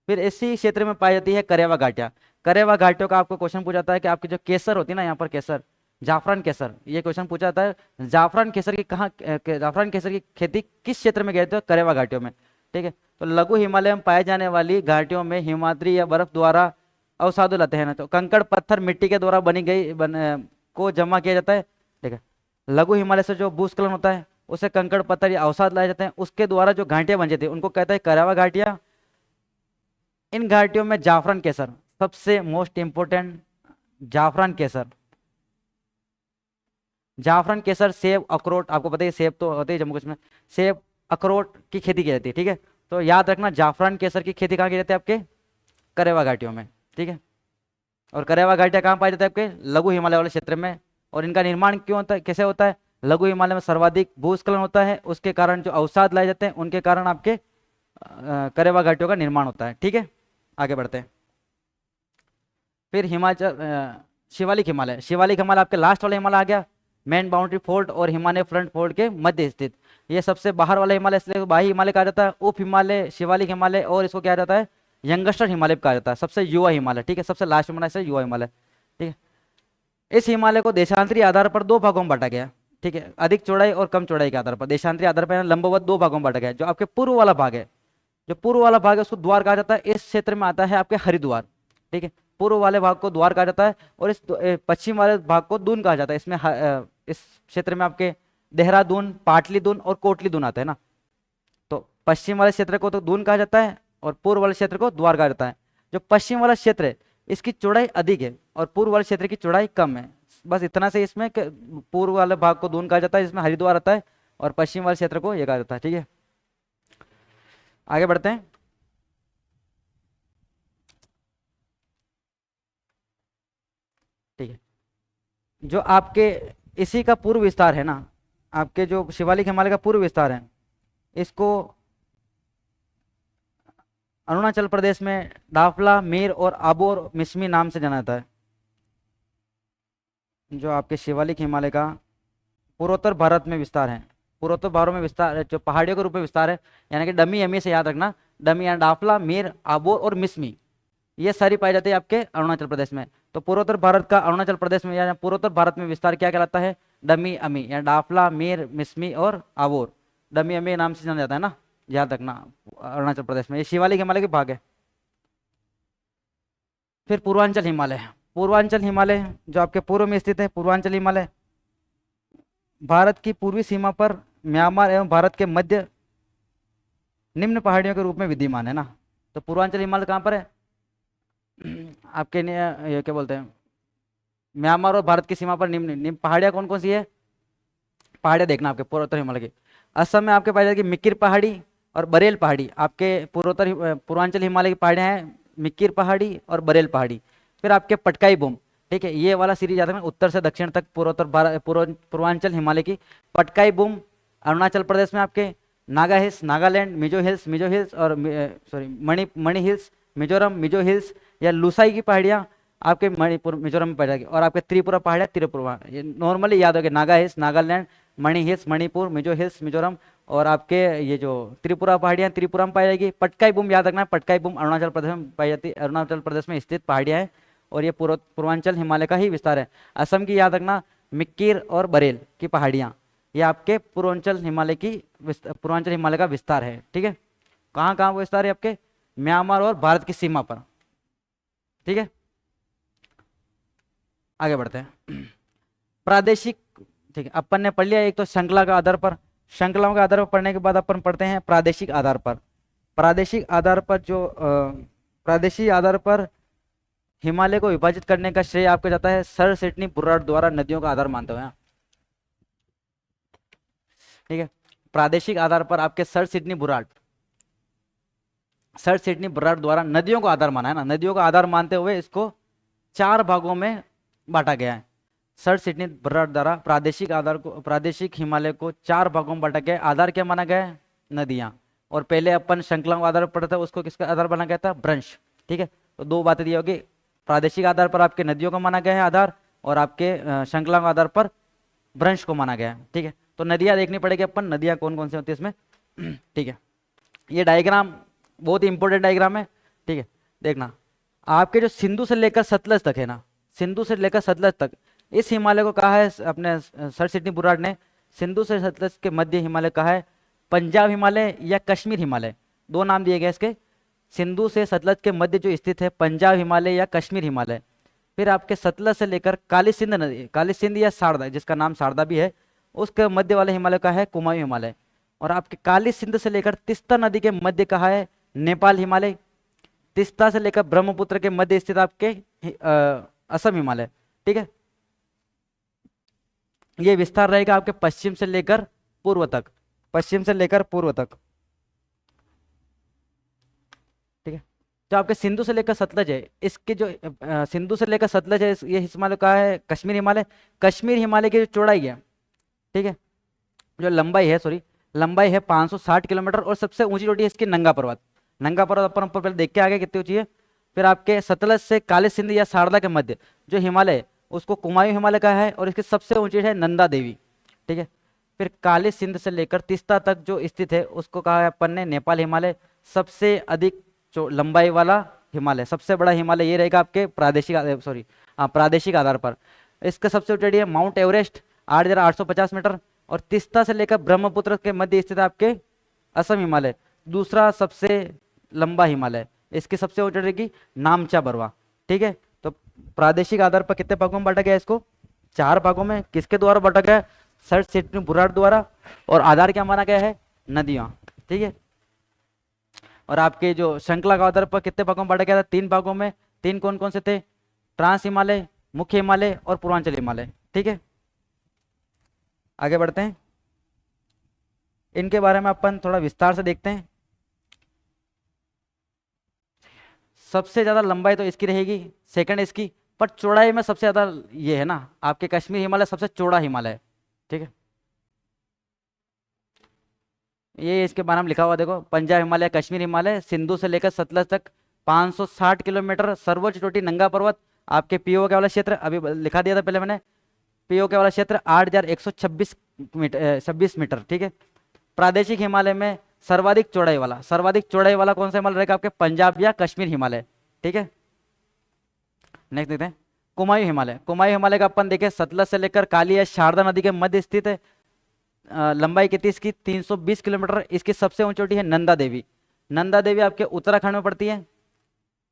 फिर इसी क्षेत्र में पाई जाती है करेवा घाटियां। करेवा घाटियों का आपको क्वेश्चन पूछा जाता है कि आपकी जो केसर होती है ना, यहाँ पर केसर, जाफरान केसर, ये क्वेश्चन पूछा जाता है। जाफरान केसर की खेती किस क्षेत्र में गए थे? करेवा घाटियों में, ठीक है। तो लघु हिमालय में पाए जाने वाली घाटियों में हिमाद्री या बर्फ द्वारा अवसाद लाते हैं ना, तो कंकड़ पत्थर मिट्टी के द्वारा को जमा किया जाता है, ठीक है। लघु हिमालय से जो भूस्खलन होता है उसे कंकड़ पत्थर या अवसाद लाए जाते हैं, उसके द्वारा जो घाटियां बन जाती है उनको कहते हैं करेवा घाटियां। इन घाटियों में जाफरान केसर सबसे मोस्ट इंपोर्टेंट, जाफरान केसर, जाफरान केसर, सेब, अखरोट, आपको पता है सेब तो होते हैं जम्मू कश्मीर में, सेब अखरोट की खेती की जाती है, ठीक है। तो याद रखना जाफरान केसर की खेती कहाँ की जाती है? आपके करेवा घाटियों में, ठीक है। और करेवा घाटियाँ कहाँ पाई जाती है? आपके लघु हिमालय वाले क्षेत्र में। और इनका निर्माण क्यों होता है, कैसे होता है? लघु हिमालय में सर्वाधिक भूस्खलन होता है, उसके कारण जो अवसाद लाए जाते हैं उनके कारण आपके करेवा घाटियों का निर्माण होता है, ठीक है। आगे बढ़ते हैं। फिर शिवालिक हिमालय। शिवालिक हिमालय आपके लास्ट वाला हिमालय आ गया, मेन बाउंड्री फोल्ड और हिमालय फ्रंट फोल्ड के मध्य स्थित। ये सबसे बाहर वाला हिमालय, इसलिए बाह्य हिमालय कहा जाता है। उप हिमालय, शिवालिक हिमालय, और इसको क्या जाता है? यंगस्टर हिमालय कहा जाता है, सबसे युवा हिमालय, ठीक है। सबसे लास्ट में से युवा हिमालय, ठीक है। इस हिमालय को देशांतरी आधार पर दो भागों में बांटा गया, ठीक है। अधिक चौड़ाई और कम चौड़ाई के आधार पर, देशांतरी आधार पर लंबवत दो भागों में बांटा गया। जो आपके पूर्व वाला भाग है, जो पूर्व वाला भाग है उसको द्वार कहा जाता है। इस क्षेत्र में आता है आपके हरिद्वार, ठीक है। पूर्व वाले भाग को द्वार कहा जाता है, और इस पश्चिम वाले भाग को दून कहा जाता है। इसमें इस क्षेत्र में आपके देहरादून, पाटलिदून और कोटलीदून आता है ना। तो पश्चिम वाले क्षेत्र को तो दून कहा जाता है, और पूर्व वाले क्षेत्र को द्वार कहा जाता है। जो पश्चिम वाला क्षेत्र है इसकी चौड़ाई अधिक है, और पूर्व वाले क्षेत्र की चौड़ाई कम है। बस इतना से इसमें पूर्व वाले भाग को दून कहा जाता है, जिसमें हरिद्वार आता है, और पश्चिम वाले क्षेत्र को यह कहा जाता है, ठीक है। आगे बढ़ते हैं। ठीक है, जो आपके इसी का पूर्व विस्तार है ना, आपके जो शिवालिक हिमालय का पूर्व विस्तार है, इसको अरुणाचल प्रदेश में डाफला, मीर और आबोर मिसमी नाम से जाना जाता है। जो आपके शिवालिक हिमालय का पूर्वोत्तर भारत में विस्तार है, पूर्वोत्तर भारत में विस्तार, जो पहाड़ियों के रूप में विस्तार है, यानी कि डमी एमी से याद रखना, डमी यानी डाफला, मीर, आबोर और मिसमी, ये सारी पाई जाती है आपके अरुणाचल प्रदेश में। तो पूर्वोत्तर भारत का अरुणाचल प्रदेश में या पूर्वोत्तर भारत में विस्तार क्या कहलाता है? डमी अमी, या डाफला, मीर, मिसमी और आबोर, डमी अमी नाम से जाना जाता है ना, याद रखना। अरुणाचल प्रदेश में ये शिवालिक हिमालय के भाग है। फिर पूर्वांचल हिमालय, पूर्वांचल हिमालय जो आपके पूर्व में स्थित है, पूर्वांचल हिमालय भारत की पूर्वी सीमा पर म्यांमार एवं भारत के मध्य निम्न पहाड़ियों के रूप में विद्यमान है ना। तो पूर्वांचल हिमालय कहाँ पर है? आपके ये क्या बोलते हैं, म्यांमार और भारत की सीमा पर निम्न निम्न पहाड़ियाँ कौन कौन सी है? पहाड़ियाँ देखना आपके पूर्वोत्तर हिमालय की। असम में आपके पाई जाएगी मिकिर पहाड़ी और बरेल पहाड़ी। आपके पूर्वांचल हिमालय की पहाड़ियाँ हैं मिकिर पहाड़ी और बरेल पहाड़ी। फिर आपके पटकाई बूम, ठीक है, ये वाला सीरीज आता है उत्तर से दक्षिण तक पूर्वोत्तर पूर्वांचल हिमालय की। पटकाई बूम अरुणाचल प्रदेश में आपके, नागा हिल्स नागालैंड, मिजो हिल्स और सॉरी मणि हिल्स मिजोरम, मिजो हिल्स या लुसाई की पहाड़ियाँ आपके मणिपुर मिजोरम में पाई जाएगी। और आपके त्रिपुरा पहाड़ियाँ त्रिपुरा, ये नॉर्मली याद होगा, नागा हिल्स नागालैंड, मणि हिल्स मणिपुर, मिजो हिल्स मिजोरम और आपके ये जो त्रिपुरा पहाड़ियाँ त्रिपुरा में पाई जाएगी। पटकाई बूम याद रखना है, पटकाई बूम अरुणाचल प्रदेश में पाई जाती है, अरुणाचल प्रदेश में स्थित पहाड़ियाँ हैं और ये पूर्वांचल हिमालय का ही विस्तार है। असम की याद रखना मिक्किर और बरेल की पहाड़ियाँ, ये आपके पूर्वांचल हिमालय का विस्तार है। ठीक है, कहाँ कहाँ वो विस्तार है? आपके म्यांमार और भारत की सीमा पर। ठीक है, आगे बढ़ते हैं। प्रादेशिक, ठीक है, अपन ने पढ़ लिया एक तो श्रृंखला का आधार पर, श्रृंखलाओं के आधार पर पढ़ने के बाद अपन पढ़ते हैं प्रादेशिक आधार पर। प्रादेशिक आधार पर प्रादेशिक आधार पर हिमालय को विभाजित करने का श्रेय आपको जाता है सर सिडनी बुर्राट द्वारा नदियों का आधार मानते हुए। ठीक है, प्रादेशिक आधार पर आपके सर सिडनी बुर्राट द्वारा नदियों को आधार माना है ना। नदियों का आधार मानते हुए इसको 4 भागों में बांटा गया है। सर सिडनी बुर्राट द्वारा प्रादेशिक हिमालय को 4 भागों में बांटा गया। आधार क्या माना गया है? नदियां। और पहले अपन श्रृंखलाओं का आधार पढ़ा था, उसको किसका आधार माना गया था? भ्रंश। ठीक है, तो 2 बातें दी होगी, प्रादेशिक आधार पर आपके नदियों का माना गया है आधार, और आपके श्रृंखलाओं के आधार पर भ्रंश को माना गया है। ठीक है, तो नदियां देखनी पड़ेगी अपन, नदियां कौन कौन सी होती है इसमें। ठीक है, ये डायग्राम बहुत ही इंपॉर्टेंट डायग्राम है। ठीक है, देखना आपके जो सिंधु से लेकर सतलज तक है ना, सिंधु से लेकर सतलज तक इस हिमालय को कहा है अपने सर सिडनी बुर्राट ने, सिंधु से सतलज के मध्य हिमालय कहा है पंजाब हिमालय या कश्मीर हिमालय। 2 नाम दिए गए इसके, सिंधु से सतलज के मध्य जो स्थित है पंजाब हिमालय या कश्मीर हिमालय। फिर आपके सतलज से लेकर काली सिंध नदी, काली सिंध या शारदा, जिसका नाम शारदा भी है, उसके मध्य वाले हिमालय का है कुमायूं हिमालय। और आपके काली सिंध से लेकर तिस्ता नदी के मध्य कहा है नेपाल हिमालय। तिस्ता से लेकर ब्रह्मपुत्र के मध्य स्थित आपके असम हिमालय। ठीक है, ये विस्तार रहेगा आपके पश्चिम से लेकर पूर्व तक, पश्चिम से लेकर पूर्व तक। ठीक है, जो आपके सिंधु से लेकर सतलज है, इसके जो सिंधु से लेकर सतलज है, ये हिमालय का है कश्मीर हिमालय। कश्मीर हिमालय की जो चौड़ाई है, ठीक है, जो लंबाई है, सॉरी, लंबाई है 560 किलोमीटर और सबसे ऊंची चोटी है इसकी नंगा पर्वत। नंगा पर्वत अपन ऊपर पहले देख के आगे कितनी ऊंची है। फिर आपके सतलज से काली सिंध या शारदा के मध्य जो हिमालय है उसको कुमायूं हिमालय का है और इसकी सबसे ऊंची है नंदा देवी। ठीक है, फिर काली सिंध से लेकर तिस्ता तक जो स्थित है उसको कहा है अपन ने नेपाल हिमालय। सबसे अधिक लंबाई वाला हिमालय, सबसे बड़ा हिमालय ये रहेगा आपके प्रादेशिक आधार पर। इसका सबसे ऊंचाई है माउंट एवरेस्ट 8,850 मीटर। और तिस्ता से लेकर ब्रह्मपुत्र के मध्य स्थित आपके असम हिमालय, दूसरा सबसे लंबा हिमालय, इसकी सबसे ऊंचाई रहेगी नामचा बरवा। ठीक है, तो प्रादेशिक आधार पर कितने भागों में बांटा गया? इसको 4 भागों में। किसके द्वारा बांटा गया? सर सिडनी बुर्राट द्वारा। और आधार क्या माना गया है? नदियां। ठीक है, और आपके जो श्रृंखला का आधार पर कितने भागों में बांटा गया था? 3 भागों में। 3 कौन कौन से थे? ट्रांस हिमालय, मुख्य हिमालय और पूर्वांचल हिमालय। ठीक है, आगे बढ़ते हैं, इनके बारे में अपन थोड़ा विस्तार से देखते हैं। सबसे ज्यादा लंबाई तो इसकी रहेगी, सेकंड इसकी, पर चौड़ाई में सबसे ज्यादा ये है ना आपके कश्मीर हिमालय सबसे चौड़ा हिमालय है। ठीक है, ये इसके बारे में लिखा हुआ देखो, पंजाब हिमालय, कश्मीर हिमालय, सिंधु से लेकर सतलज तक 560 किलोमीटर, सर्वोच्च चोटी नंगा पर्वत। आपके पीओ के वाला क्षेत्र अभी लिखा दिया था पहले मैंने, पीओ के वाला क्षेत्र 8,126 मीटर 26 मीटर। ठीक है, प्रादेशिक हिमालय में सर्वाधिक चौड़ाई वाला कौन सा हिमालय रहेगा? आपके पंजाब या कश्मीर हिमालय। ठीक है, नेक्स्ट देखते हैं कुमायूं हिमालय। कुमायूं हिमालय का अपन देखें सतलज से लेकर काली या शारदा नदी के मध्य स्थित है। लंबाई कितनी इसकी? 320 किलोमीटर। इसकी सबसे ऊंची चोटी है नंदा देवी। नंदा देवी आपके उत्तराखंड में पड़ती है।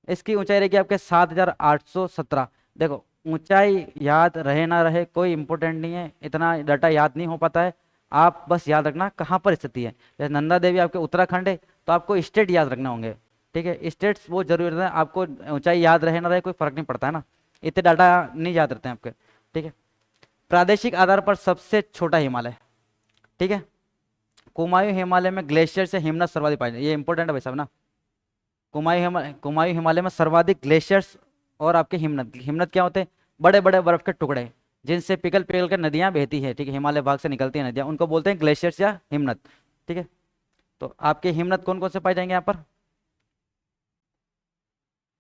इसकी ऊंचाई रहेगी आपके 7,817। देखो ऊंचाई याद रहे ना रहे कोई इंपॉर्टेंट नहीं है, इतना डाटा याद नहीं हो पाता है। आप बस याद रखना कहाँ पर स्थिति है। जैसे नंदा देवी आपके उत्तराखंड है, तो आपको स्टेट याद रखने होंगे। ठीक है, स्टेट्स बहुत जरूरी रहता है, आपको ऊंचाई याद रहे ना रहे कोई फर्क नहीं पड़ता है ना, इतने डाटा नहीं याद रहते हैं आपके। ठीक है, प्रादेशिक आधार पर सबसे छोटा हिमालय। ठीक है, कुमायूं हिमालय में ग्लेशियर से हिमनद सर्वाधिक पाए जाते हैं। ये इंपॉर्टेंट है भाई साहब ना। कुमायूं हिमालय में सर्वाधिक ग्लेशियर्स और आपके हिमनद। हिमनद क्या होते हैं? बड़े बड़े बर्फ के टुकड़े जिनसे पिघल पिघल कर नदियां बहती है। ठीक है, हिमालय भाग से निकलती है नदियां, उनको बोलते हैं ग्लेशियर्स या हिमनद। ठीक है, तो आपके हिमनद कौन कौन से पाए जाएंगे यहाँ पर?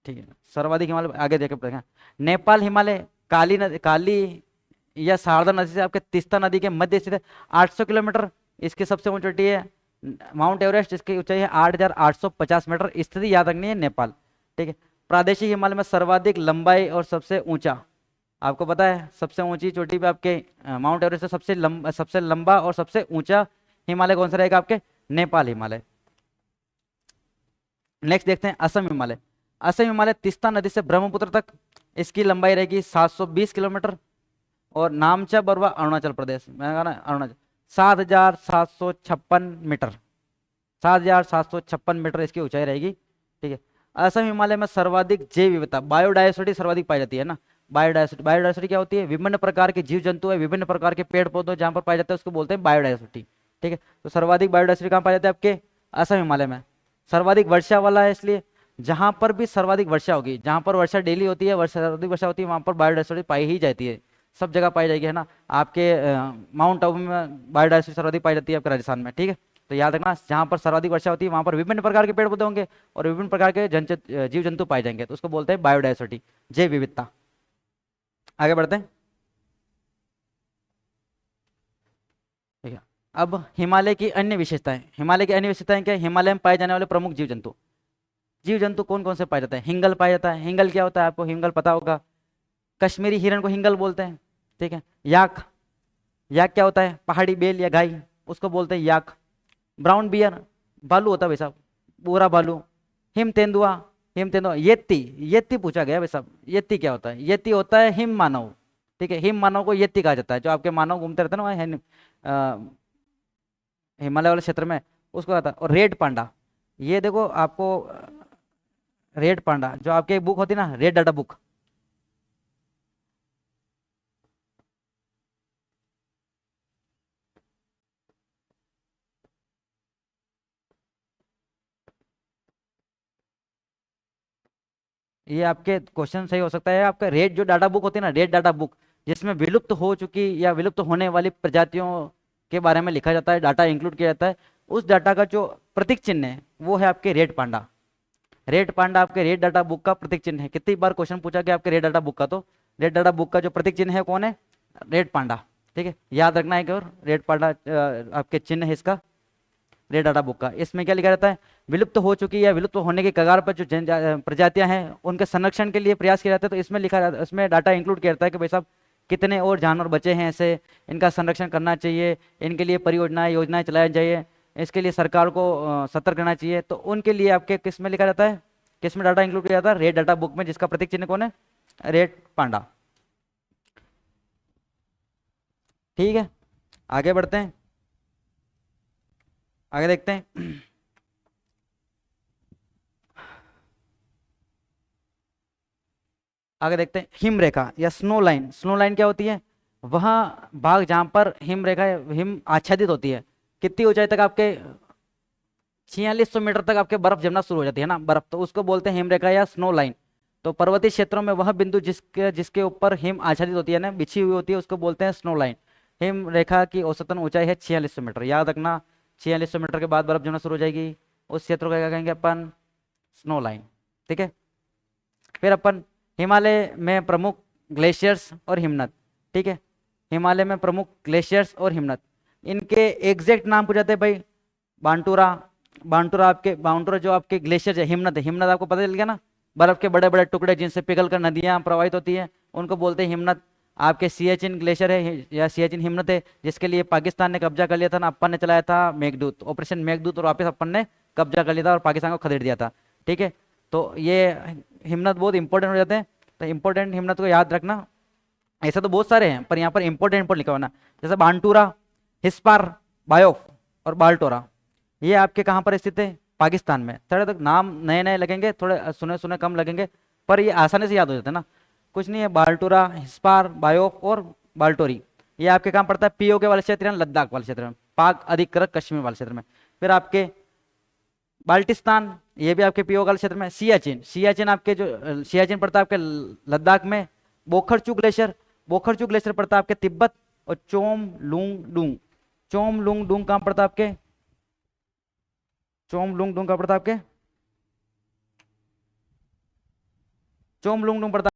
ठीक है, सर्वाधिक हिमालय आगे देखे पड़ेगा। नेपाल हिमालय काली नदी, काली या शारदा नदी से आपके तीस्ता नदी के मध्य स्थित है, 800 किलोमीटर इसकी सबसे ऊंची चोटी है। माउंट एवरेस्ट इसकी ऊंचाई है 8,850 मीटर, स्थिति याद रखनी है नेपाल। ठीक है, प्रादेशिक हिमालय में सर्वाधिक लंबाई और सबसे ऊंचा, आपको पता है सबसे ऊंची चोटी पे आपके माउंट एवरेस्ट से सबसे लंबा और सबसे ऊंचा हिमालय कौन सा रहेगा? आपके नेपाल हिमालय। नेक्स्ट देखते हैं असम हिमालय। असम हिमालय तीस्ता नदी से ब्रह्मपुत्र तक, इसकी लंबाई रहेगी 720 किलोमीटर। और नामचा बरवा अरुणाचल प्रदेश, मैंने कहा ना अरुणाचल, 7,756 मीटर, 7,756 मीटर इसकी ऊंचाई रहेगी। ठीक है, असम हिमालय में सर्वाधिक जैव विविधता, बायोडायवर्सिटी सर्वाधिक पाई जाती है ना। बायोडायवर्सिटी क्या होती है? विभिन्न प्रकार के जीव जंतु है, विभिन्न प्रकार के पेड़ पौधे जहां पर पाए जाते हैं उसको बोलते हैं बायोडायवर्सिटी। ठीक है, तो सर्वाधिक बायोडायवर्सिटी कहाँ पाई जाती है? आपके असम हिमालय में। सर्वाधिक वर्षा वाला है, इसलिए जहां पर भी सर्वाधिक वर्षा होगी, जहां पर वर्षा डेली होती है, सर्वाधिक वर्षा होती है, वहां पर बायोडायवर्सिटी पाई ही जाती है, सब जगह पाई जाएगी है ना। आपके माउंट आबू में बायोडायवर्सिटी सर्वाधिक पाई जाती है आपके राजस्थान में। ठीक है, तो याद रखना जहां पर सर्वाधिक वर्षा होती है वहां पर विभिन्न प्रकार के पेड़ पौधे होंगे और विभिन्न प्रकार के जीव जंतु पाए जाएंगे, तो उसको बोलते हैं बायोडायवर्सिटी, जैव विविधता। आगे बढ़ते हैं। ठीक है, अब हिमालय की अन्य विशेषताएं। हिमालय की अन्य विशेषताएं क्या है? हिमालय में पाए जाने वाले प्रमुख जीव जंतु। जीव जंतु कौन कौन से पाए जाते हैं? हिंगल पाया जाता है। हिंगल क्या होता है? आपको हिंगल पता होगा, कश्मीरी हिरण को हिंगल बोलते हैं। ठीक है, याक, याक क्या होता है? पहाड़ी बेल या गाय, उसको बोलते हैं याक। ब्राउन बियर, भालू होता है भाई साहब, पूरा भालू। हिम तेंदुआ, हिम तेंदुआ। येत्ती, येत्ती पूछा गया भाई साहब, येत्ती क्या होता है? येत्ती होता है हिम मानव। ठीक है, हिम मानव को येत्ती कहा जाता है, जो आपके मानव घूमते रहते हैं ना वहाँ हिमालय वाले क्षेत्र में, उसको कहता है। और रेड पांडा, ये देखो आपको रेड पांडा, जो आपकी बुक होती है ना रेड डाटा बुक, ये आपके क्वेश्चन सही हो सकता है। आपका रेड जो डाटा बुक होती है ना, रेड डाटा बुक, जिसमें विलुप्त हो चुकी या विलुप्त होने वाली प्रजातियों के बारे में लिखा जाता है, डाटा इंक्लूड किया जाता है, उस डाटा का जो प्रतीक चिन्ह है वो है आपके रेड पांडा। रेड पांडा आपके रेड डाटा बुक का प्रतीक चिन्ह है। कितनी बार क्वेश्चन पूछा गया आपके रेड डाटा बुक का, तो रेड डाटा बुक का जो प्रतीक चिन्ह है कौन है? Red panda. ठीक है, याद रखना है कि और रेड पांडा आपके चिन्ह है इसका, रेड डाटा बुक का। इसमें क्या लिखा रहता है? विलुप्त हो चुकी या विलुप्त होने के कगार पर जो प्रजातियां हैं उनके संरक्षण के लिए प्रयास किया जाता है। तो इसमें लिखा रहता है, इसमें डाटा इंक्लूड किया जाता है कि भाई साहब कितने और जानवर बचे हैं ऐसे, इनका संरक्षण करना चाहिए, इनके लिए परियोजनाएं योजनाएं चलाई चाहिए, इसके लिए सरकार को सतर्क रहना चाहिए। तो उनके लिए आपके किस में लिखा जाता है, किस में डाटा इंक्लूड किया जाता है? रेड डाटा बुक में, जिसका प्रतीक चिन्ह कौन है? Red panda. ठीक है, आगे बढ़ते हैं, आगे देखते हैं। आगे देखते हैं हिम रेखा या स्नो लाइन। स्नो लाइन क्या होती है? वह भाग जहां पर हिम रेखा, हिम आच्छादित होती है। कितनी ऊंचाई तक? आपके 4600 मीटर तक आपके बर्फ जमना शुरू हो जाती है ना, बर्फ, तो उसको बोलते हैं हिम रेखा या स्नो लाइन। तो पर्वतीय क्षेत्रों में वह बिंदु जिसके जिसके ऊपर हिम आच्छादित होती है ना, बिछी हुई होती है, उसको बोलते हैं स्नो लाइन। हिम रेखा की औसतन ऊंचाई है 4600 मीटर, याद रखना। 4600 मीटर के बाद बर्फ जमना शुरू हो जाएगी, उस क्षेत्र को क्या कहेंगे अपन? Snow line. ठीक है, फिर अपन हिमालय में प्रमुख ग्लेशियर्स और हिमनद। ठीक है, हिमालय में प्रमुख ग्लेशियर्स और हिमनद, इनके एग्जैक्ट नाम पूछ जाते हैं भाई। बांटूरा, बांटूरा आपके, बांटूरा जो आपके ग्लेशियर है, हिमनद है। हिमनद आपको पता चल गया ना, बर्फ के बड़े बड़े टुकड़े जिनसे पिघल कर नदियां प्रवाहित होती हैं, उनको बोलते हैं हिमनद। आपके सियाचिन ग्लेशियर है या सियाचिन हिमनद है, जिसके लिए पाकिस्तान ने कब्जा कर लिया था ना, अपन ने चलाया था मेघदूत, ऑपरेशन मेघदूत, और वापस अपन ने कब्जा कर लिया था और पाकिस्तान को खदेड़ दिया था। ठीक है, तो ये हिमनद बहुत इंपॉर्टेंट हो जाते हैं, तो इंपॉर्टेंट हिमनद को याद रखना। ऐसा तो बहुत सारे हैं पर यहाँ पर इंपॉर्टेंट लिखा हुआ ना, जैसे बांटूरा, हिस्पार, बायोफ और बाल्टोरा, ये आपके कहाँ पर स्थित है? पाकिस्तान में। थोड़े तक नाम नए नए लगेंगे, थोड़े सुने सुने कम लगेंगे, पर ये आसानी से याद हो जाते हैं ना। कुछ नहीं है, बाल्टोरा, हिस्पार, बायोफ और बाल्टोरी, ये आपके कहाँ पड़ता है? पीओके वाले क्षेत्र यानी लद्दाख वाले क्षेत्र में, पाक अधिकृत कश्मीर वाले क्षेत्र में। फिर आपके बाल्टिस्तान, ये भी आपके पीओके वाले क्षेत्र में। सियाचिन, सियाचिन आपके जो सियाचिन पड़ता है आपके लद्दाख में। बोखरचू ग्लेशियर, बोखरचू ग्लेशियर पड़ता है आपके तिब्बत। और चोम लुंग डुंग, चोम लुंग डुंग कहाँ पड़ता है आपके? चोम लुंग डुंग कहाँ पड़ता है आपके? चोम लुंग डुंग पड़ता है